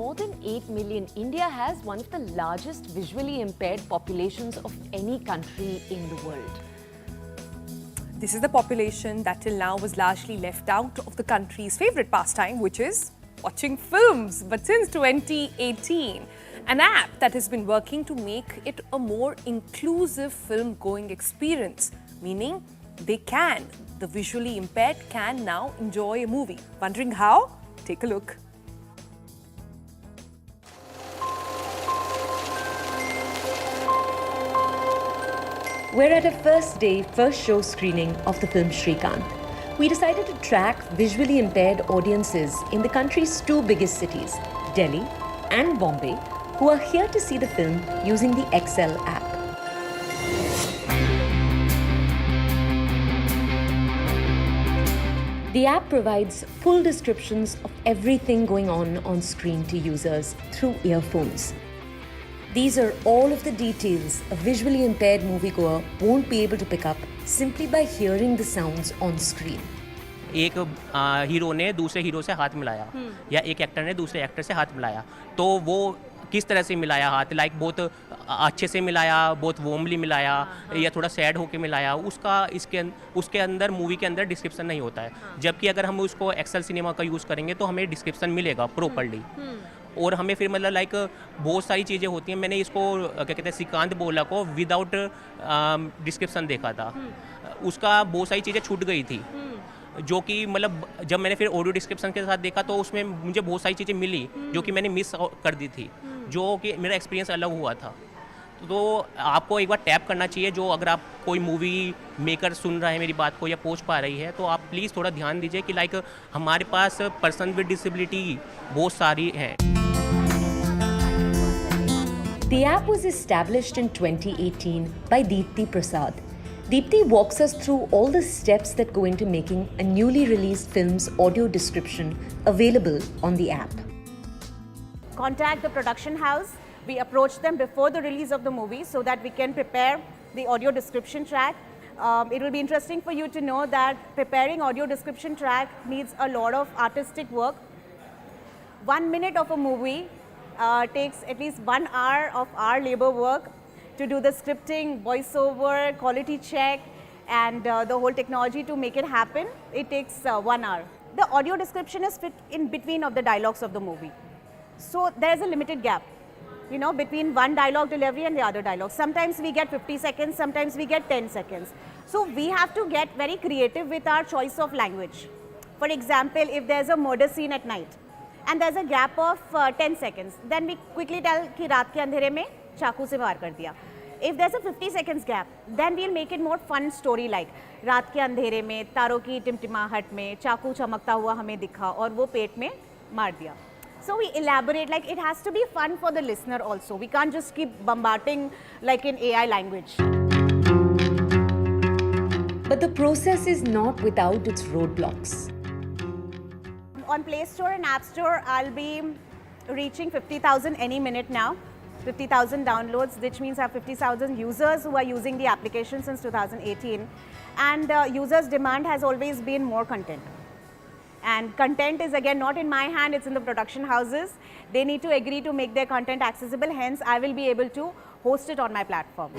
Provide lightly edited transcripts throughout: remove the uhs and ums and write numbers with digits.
more than 8 million, India has one of the largest visually impaired populations of any country in the world. This is the population that till now was largely left out of the country's favourite pastime, which is watching films. But since 2018, an app that has been working to make it a more inclusive film-going experience, meaning the visually impaired can now enjoy a movie. Wondering how? Take a look. We're at a first show screening of the film Shrikant. We decided to track visually impaired audiences in the country's two biggest cities, Delhi and Bombay, who are here to see the film using the XL app. The app provides full descriptions of everything going on screen to users through earphones. These are all of the details a visually impaired moviegoer won't be able to pick up simply by hearing the sounds on screen. एक hero ने दूसरे hero से हाथ मिलाया या एक actor ने दूसरे एक्टर से हाथ मिलाया, तो वो किस तरह से मिलाया हाथ, लाइक बहुत अच्छे से मिलाया, बहुत वार्मली मिलाया या थोड़ा सैड होके मिलाया, उसके अंदर मूवी के अंदर डिस्क्रिप्शन नहीं होता है। जबकि अगर हम उसको एक्सेल सिनेमा का यूज़ करेंगे तो हमें डिस्क्रिप्शन मिलेगा प्रॉपर्ली। और हमें फिर मतलब लाइक बहुत सारी चीज़ें होती हैं। मैंने इसको क्या कहते हैं श्रीकांत बोला को विदाउट डिस्क्रिप्शन देखा था, उसका बहुत सारी चीज़ें छूट गई थी, जो कि मतलब जब मैंने फिर ऑडियो डिस्क्रिप्शन के साथ देखा तो उसमें मुझे बहुत सारी चीज़ें मिली जो कि मैंने मिस कर दी थी, जो कि मेरा एक्सपीरियंस अलग हुआ था। तो आपको एक बार टैप करना चाहिए, जो अगर आप कोई मूवी मेकर सुन रहा है मेरी बात को या पहुंच पा रही है, तो आप प्लीज़ थोड़ा ध्यान दीजिए कि लाइक हमारे पास पर्सन विद डिसेबिलिटी बहुत सारी हैं। The app was established in 2018 by Deepti Prasad. Deepti walks us through all the steps that go into making a newly released film's audio description available on the app. Contact the production house. We approach them before the release of the movie so that we can prepare the audio description track. It will be interesting for you to know that preparing audio description track needs a lot of artistic work. 1 minute of a movie takes at least 1 hour of our labor work to do the scripting, voiceover, quality check, and the whole technology to make it happen. It takes 1 hour. The audio description is fit in between of the dialogues of the movie. So there is a limited gap, you know, between one dialogue delivery and the other dialogue. Sometimes we get 50 seconds, sometimes we get 10 seconds. So we have to get very creative with our choice of language. For example, if there's a murder scene at night and there's a gap of 10 seconds, then we quickly tell कि रात के अंधेरे में चाकू से वार कर दिया. If there's a 50 seconds gap, then we'll make it more fun story like रात के अंधेरे में तारों की टिमटिमाहट में चाकू चमकता हुआ हमें दिखा और वो पेट में मार दिया. So we elaborate, like it has to be fun for the listener also. We can't just keep bombarding like in AI language. But the process is not without its roadblocks. On Play Store and App Store, I'll be reaching 50,000 any minute now. 50,000 downloads, which means I have 50,000 users who are using the application since 2018. And users' demand has always been more content. And content is again not in my hand, it's in the production houses. They need to agree to make their content accessible, hence I will be able to host it on my platform.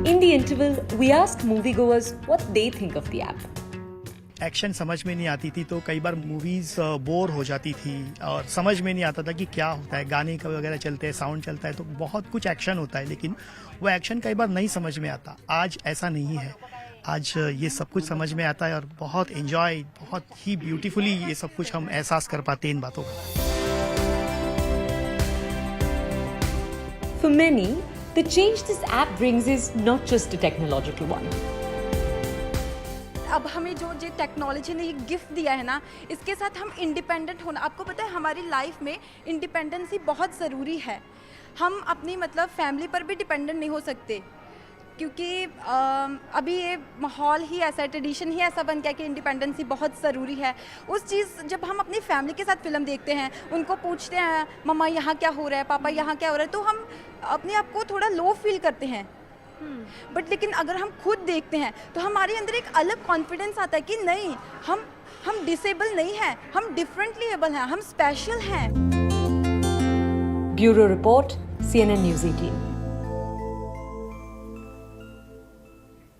In the interval, we asked moviegoers what they think of the app. Action समझ में नहीं आती थी, तो कई बार movies bore हो जाती थी और समझ में नहीं आता था कि क्या होता है। गाने का वगैरह चलते हैं, साउंड चलता है, तो बहुत कुछ एक्शन होता है, लेकिन वो एक्शन कई बार नहीं समझ में आता। आज ऐसा नहीं है, आज ये सब कुछ समझ में आता है और बहुत एंजॉय, बहुत ही ब्यूटीफुली ये सब कुछ हम एहसास कर पाते हैं इन बातों का। For many, the change this app brings is not just a technological one. अब हमें जो टेक्नोलॉजी ने ये गिफ्ट दिया है ना, इसके साथ हम इंडिपेंडेंट होना, आपको पता है हमारी लाइफ में इंडिपेंडेंसी बहुत ज़रूरी है। हम अपनी मतलब फैमिली पर भी डिपेंडेंट नहीं हो सकते, क्योंकि अभी ये माहौल ही ऐसा है, ट्रेडिशन ही ऐसा बन गया कि इंडिपेंडेंसी बहुत ज़रूरी है। उस चीज़ जब हम अपनी फैमिली के साथ फिल्म देखते हैं, उनको पूछते हैं मम्मा यहाँ क्या हो रहा है, पापा यहाँ क्या हो रहा है, तो हम अपने आप को थोड़ा लो फील करते हैं। बट लेकिन अगर हम खुद देखते हैं तो हमारे अंदर एक अलग कॉन्फिडेंस आता है कि नहीं, हम डिसेबल नहीं हैं, हम डिफरेंटली एबल हैं, हम स्पेशल हैं। Bureau Report, CNN News 18.